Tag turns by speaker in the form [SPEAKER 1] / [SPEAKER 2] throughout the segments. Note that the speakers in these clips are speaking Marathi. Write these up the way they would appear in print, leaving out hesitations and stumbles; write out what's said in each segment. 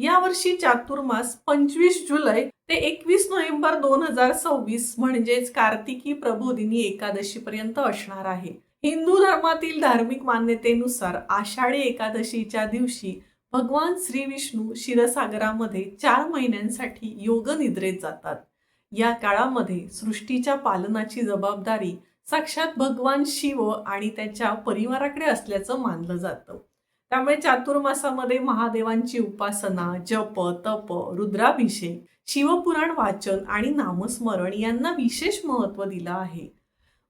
[SPEAKER 1] यावर्षी चातुर्मास 25 जुलै ते 21 नोव्हेंबर 2026 म्हणजेच कार्तिकी प्रबोधिनी एकादशी पर्यंत असणार आहे. हिंदू धर्मातील धार्मिक मान्यतेनुसार आषाढी एकादशीच्या दिवशी भगवान श्री विष्णू क्षीरसागरामध्ये 4 महिन्यांसाठी योग निद्रेत जातात. या काळामध्ये सृष्टीच्या पालनाची जबाबदारी साक्षात भगवान शिव आणि त्याच्या परिवाराकडे असल्याचं मानलं जातं. त्यामुळे चातुर्मासामध्ये महादेवांची उपासना, जप, तप, रुद्राभिषेक, शिवपुराण वाचन आणि नामस्मरण यांना विशेष महत्त्व दिलं आहे.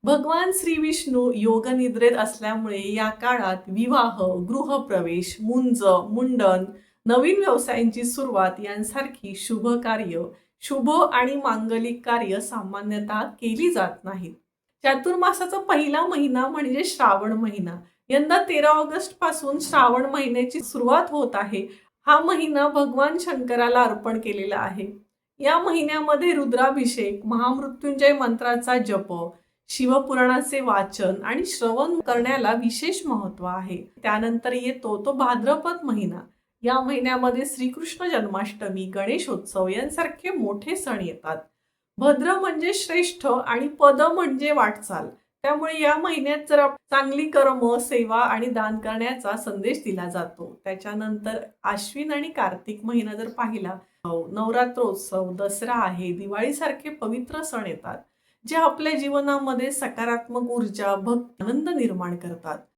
[SPEAKER 1] भगवान श्री विष्णू योगनिद्रेत असल्यामुळे या काळात विवाह, गृहप्रवेश, मुंडन, नवीन व्यवसायांची सुरुवात यांसारखी शुभ कार्य, शुभ आणि मांगलिक कार्य सामान्यतः केली जात नाहीत. चातुर्मासाचा पहिला महिना म्हणजे श्रावण महिना. यंदा 13 ऑगस्ट पासून श्रावण महिन्याची सुरुवात होत आहे. हा महिना भगवान शंकराला अर्पण केलेला आहे. या महिन्यामध्ये रुद्राभिषेक, महामृत्युंजय मंत्राचा जप, शिवपुराणाचे वाचन आणि श्रवण करण्याला विशेष महत्त्व आहे. त्यानंतर येतो तो भाद्रपद महिना. या महिन्यामध्ये श्रीकृष्ण जन्माष्टमी, गणेशोत्सव यांसारखे मोठे सण येतात. भद्र म्हणजे श्रेष्ठ आणि पद म्हणजे वाटचाल. त्यामुळे या महिन्यात जर चांगली कर्म, सेवा आणि दान करण्याचा संदेश दिला जातो. त्याच्यानंतर आश्विन आणि कार्तिक महिना जर पाहिला, नवरात्रोत्सव, दसरा आहे, दिवाळीसारखे पवित्र सण येतात, जे आपल्या जीवनामध्ये सकारात्मक ऊर्जा, भक्ती, आनंद निर्माण करतात.